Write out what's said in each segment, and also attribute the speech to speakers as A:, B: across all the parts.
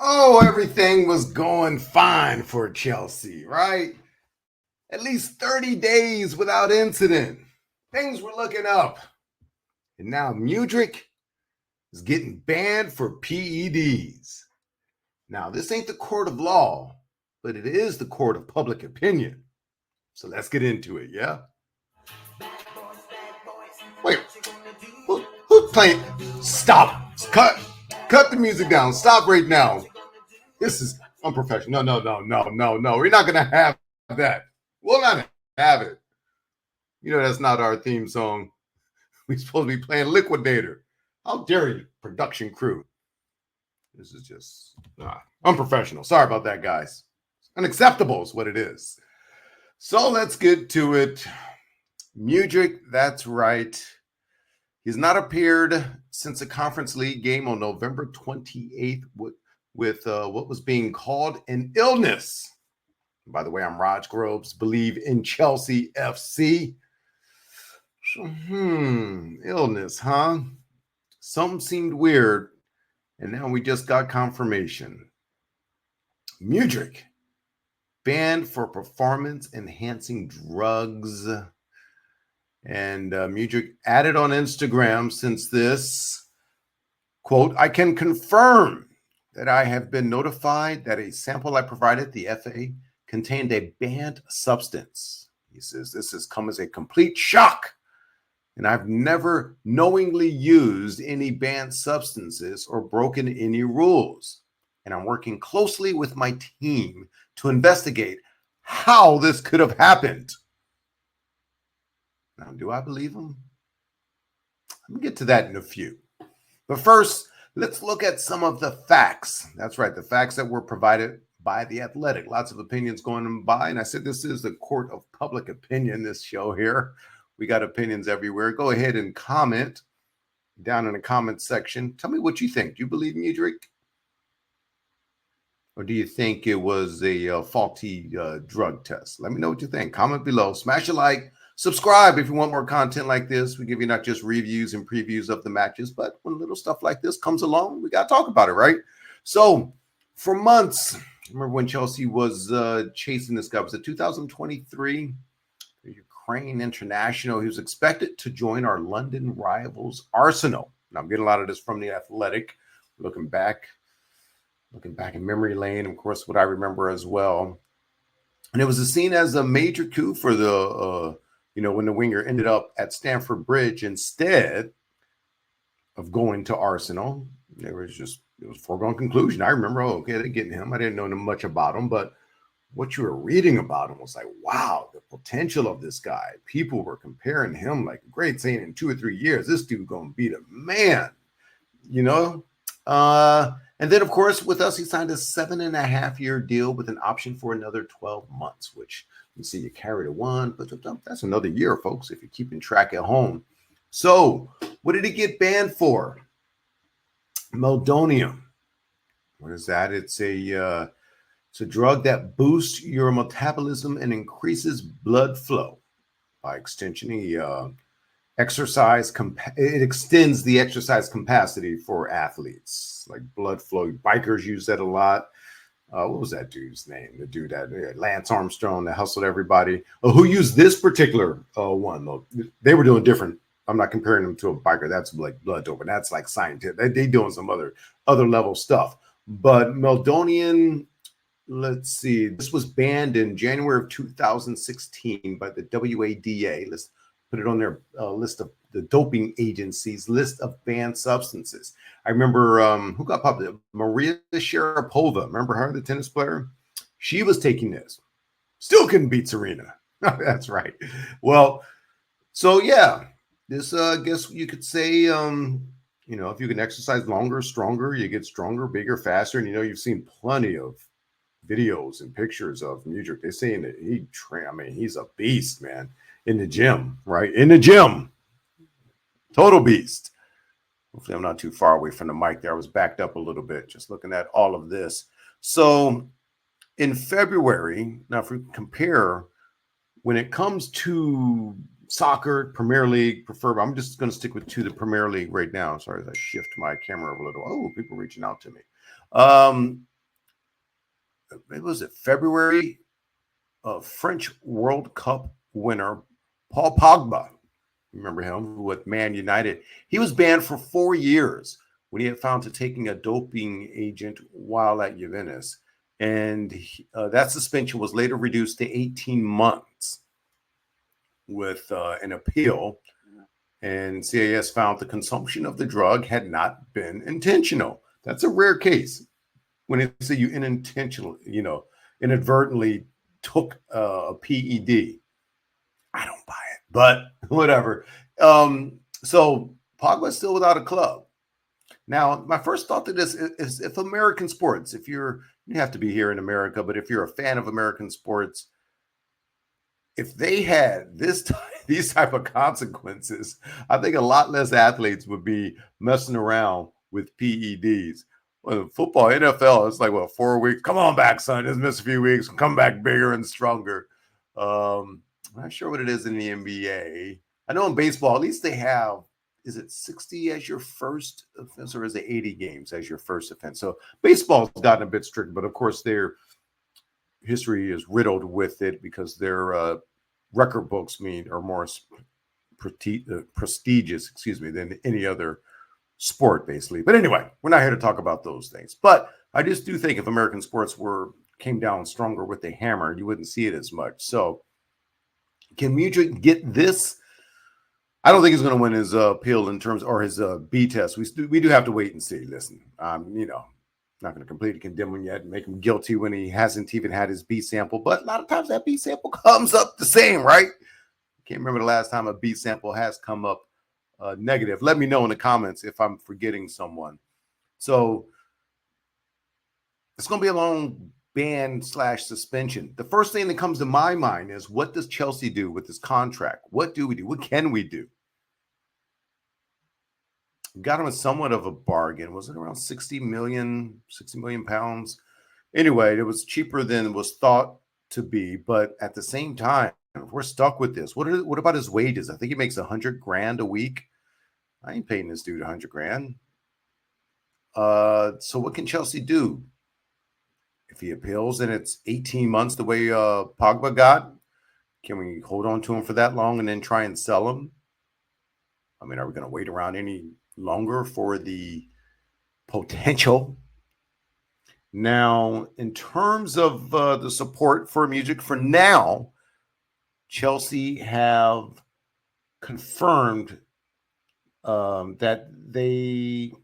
A: Oh, everything was going fine for Chelsea, right? At least 30 days without incident. Things were looking up. And now Mudryk is getting banned for PEDs. Now, this ain't the court of law, but it is the court of public opinion. So let's get into it, yeah? Wait, who's playing? Stop. Cut the music down. Stop right now. This is unprofessional. No. We're not going to have that. We'll not have it. You know, that's not our theme song. We're supposed to be playing Liquidator. How dare you, production crew? This is just unprofessional. Sorry about that, guys. Unacceptable is what it is. So let's get to it. Mudryk, that's right. He's not appeared since a Conference League game on November 28th with what was being called an illness. By the way, I'm Raj Groves, believe in Chelsea FC. So, illness, huh? Something seemed weird, and now we just got confirmation. Mudryk, banned for performance-enhancing drugs. And Mudryk added on Instagram since this, quote, I can confirm that I have been notified that a sample I provided the FA contained a banned substance. He says, this has come as a complete shock, and I've never knowingly used any banned substances or broken any rules. And I'm working closely with my team to investigate how this could have happened. Now, do I believe him? We'll get to that in a few. But first, let's look at some of the facts. That's right, the facts that were provided by The Athletic. Lots of opinions going by, and I said this is the court of public opinion, this show here. We got opinions everywhere. Go ahead and comment down in the comment section. Tell me what you think. Do you believe Mudryk? Or do you think it was a faulty drug test? Let me know what you think. Comment below. Smash a like. Subscribe if you want more content like this. We give you not just reviews and previews of the matches, but when little stuff like this comes along, we got to talk about it, right? So for months, remember when Chelsea was chasing this guy? Was it 2023? Ukraine international. He was expected to join our London rivals, Arsenal. Now, I'm getting a lot of this from The Athletic, looking back in memory lane, of course, what I remember as well. And it was seen as a major coup for the when the winger ended up at Stamford Bridge instead of going to Arsenal. It was a foregone conclusion. I remember, they're getting him. I didn't know much about him, but what you were reading about him was like, wow, the potential of this guy. People were comparing him like a great, saying in 2 or 3 years, this dude gonna be the man, And then, of course, with us, he signed a 7.5-year deal with an option for another 12 months, which you see you carried a one, but that's another year, folks, if you're keeping track at home. So what did he get banned for? Meldonium. What is that? It's a drug that boosts your metabolism and increases blood flow. By extension, it extends the exercise capacity for athletes, like blood flow. Bikers use that a lot. What was that dude's name? The dude that Lance Armstrong that hustled everybody. Who used this particular one? Look, they were doing different. I'm not comparing them to a biker. That's like blood dope, and that's like scientific. They doing some other level stuff. But Meldonium, let's see. This was banned in January of 2016 by the WADA. Let's put it on their list of the doping agency's list of banned substances. I remember who got popular? Maria Sharapova. Remember her, the tennis player? She was taking this. Still couldn't beat Serena. That's right. Well, so yeah, this I guess you could say, if you can exercise longer, stronger, you get stronger, bigger, faster. And you've seen plenty of videos and pictures of Mudryk. They're saying that he's a beast, man. In the gym, right? In the gym. Total beast. Hopefully I'm not too far away from the mic there. I was backed up a little bit just looking at all of this. So in February, now if we compare, when it comes to soccer, Premier League, I'm just going to stick to the Premier League right now. Sorry as I shift my camera a little. Oh, people reaching out to me. it was it February, French World Cup winner Paul Pogba. Remember him with Man United? He was banned for 4 years when he had found to taking a doping agent while at Juventus. And that suspension was later reduced to 18 months with an appeal. And CAS found the consumption of the drug had not been intentional. That's a rare case when they say you inadvertently took a PED. I don't buy it, but whatever. So Pogba's still without a club. Now, my first thought to this is if American sports, you have to be here in America, but if you're a fan of American sports, if they had these type of consequences, I think a lot less athletes would be messing around with PEDs. Well, football, NFL, it's like, 4 weeks. Come on back, son. Just miss a few weeks. Come back bigger and stronger. I'm not sure what it is in the NBA. I know in baseball, at least they have, is it 60 as your first offense or is it 80 games as your first offense? So baseball's gotten a bit strict, but of course their history is riddled with it because their record books are more prestigious, than any other sport, basically. But anyway, we're not here to talk about those things. But I just do think if American sports came down stronger with the hammer, you wouldn't see it as much. So can Mudryk get this? I don't think he's going to win his appeal or his B test. We do have to wait and see. Listen, not going to completely condemn him yet and make him guilty when he hasn't even had his B sample. But a lot of times that B sample comes up the same, right? Can't remember the last time a B sample has come up negative. Let me know in the comments if I'm forgetting someone. So it's going to be a long ban/suspension. The first thing that comes to my mind is, what does Chelsea do with this contract? What do we do? What can we do? Got him at somewhat of a bargain. Was it around 60 million pounds? Anyway, it was cheaper than it was thought to be. But at the same time, if we're stuck with this, what about his wages? I think he makes $100,000 a week. I ain't paying this dude $100,000. So what can Chelsea do? If he appeals and it's 18 months the way Pogba got, can we hold on to him for that long and then try and sell him? I mean, are we going to wait around any longer for the potential? Now, in terms of the support for Mudryk, for now, Chelsea have confirmed that he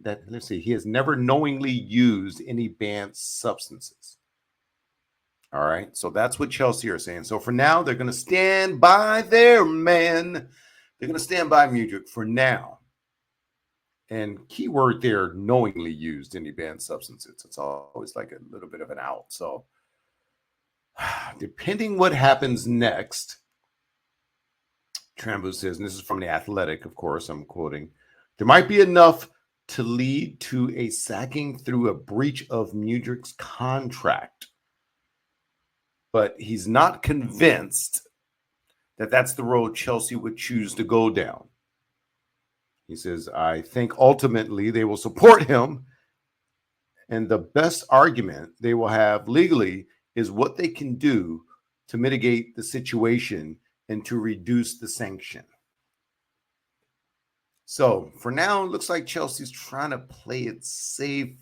A: has never knowingly used any banned substances. All right, so that's what Chelsea are saying. So for now, they're going to stand by their man. They're going to stand by Mudryk for now. And keyword there, knowingly used any banned substances. It's always like a little bit of an out. So depending what happens next, Trambu says, and this is from The Athletic, of course, I'm quoting, there might be enough to lead to a sacking through a breach of Mudryk's contract. But he's not convinced that that's the road Chelsea would choose to go down. He says, I think ultimately they will support him. And the best argument they will have legally is what they can do to mitigate the situation and to reduce the sanction. So for now, it looks like Chelsea's trying to play it safe.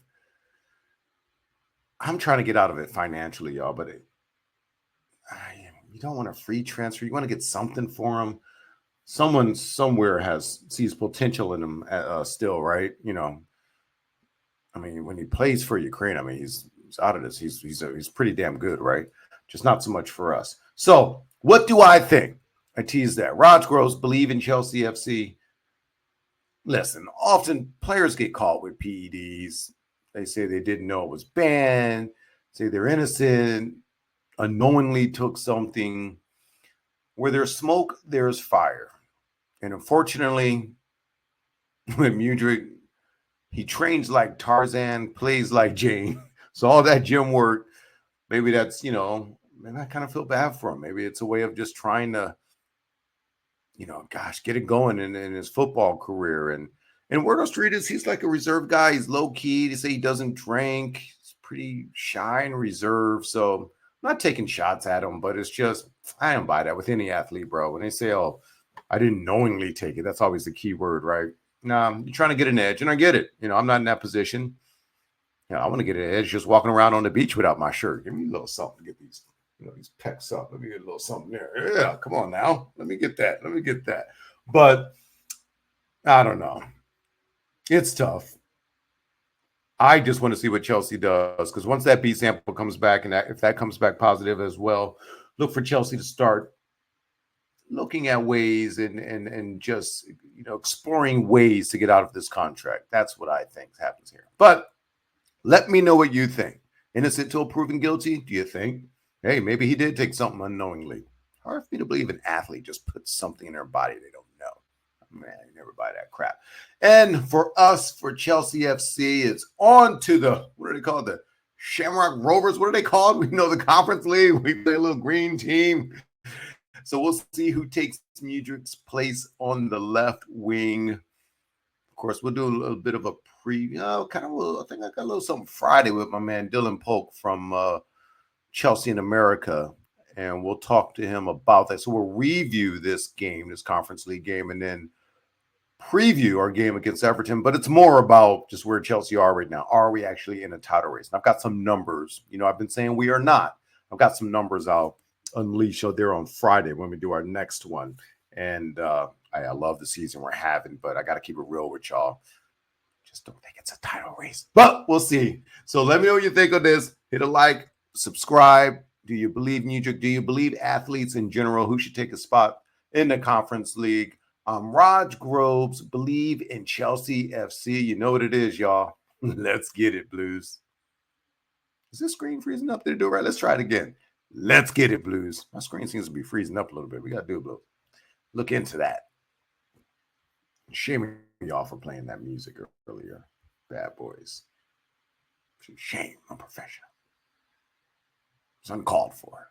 A: I'm trying to get out of it financially, y'all, but you don't want a free transfer. You want to get something for him. Someone somewhere sees potential in him still, right? I mean, when he plays for Ukraine, I mean, he's out of this. He's pretty damn good, right? Just not so much for us. So what do I think? I tease that. Raj Gross, believe in Chelsea FC. Listen, often players get caught with PEDs. They say they didn't know it was banned, say they're innocent, unknowingly took something. Where there's smoke, there's fire. And unfortunately, with Mudryk, he trains like Tarzan, plays like Jane. So all that gym work, maybe that's, maybe I kind of feel bad for him. Maybe it's a way of just trying to, get it going in his football career. And Wardle Street he's like a reserve guy. He's low key. They say he doesn't drink. He's pretty shy and reserved. So I'm not taking shots at him, but it's just, I don't buy that with any athlete, bro. When they say, oh, I didn't knowingly take it, that's always the key word, right? Nah, you're trying to get an edge, and I get it. I'm not in that position. I want to get an edge just walking around on the beach without my shirt. Give me a little something to get these, these pecs up. Let me get a little something there. Yeah, come on now. Let me get that. Let me get that. But I don't know. It's tough. I just want to see what Chelsea does, because once that B sample comes back, and if that comes back positive as well, look for Chelsea to start looking at ways and just exploring ways to get out of this contract. That's what I think happens here. But let me know what you think. Innocent till proven guilty? Do you think, hey, maybe he did take something unknowingly? Hard for me to believe an athlete just puts something in their body they don't know. Man, you never buy that crap. And for us, for Chelsea FC, it's on to the, what are they called? The Shamrock Rovers. What are they called? We know the Conference League. We play a little green team. So we'll see who takes Mudryk's place on the left wing. Of course, we'll do a little bit of a I think I got a little something Friday with my man Dylan Polk from Chelsea in America, and we'll talk to him about that. So we'll review this game, this Conference League game, and then preview our game against Everton. But it's more about just where Chelsea are right now. Are we actually in a title race? And I've got some numbers. I've been saying we are not. I've got some numbers I'll unleash out there on Friday when we do our next one. And I love the season we're having, but I got to keep it real with y'all. Just don't think it's a title race, but we'll see. So let me know what you think of this. Hit a like, subscribe. Do you believe Mudryk? Do you believe athletes in general who should take a spot in the Conference League? Raj Groves, believe in Chelsea FC. You know what it is, y'all. Let's get it, Blues. Is this screen freezing up? Did it do it right? Let's try it again. Let's get it, Blues. My screen seems to be freezing up a little bit. We got to do it, Blues. Look into that. Shame y'all for playing that music earlier. Bad boys. Shame. Unprofessional. It's uncalled for.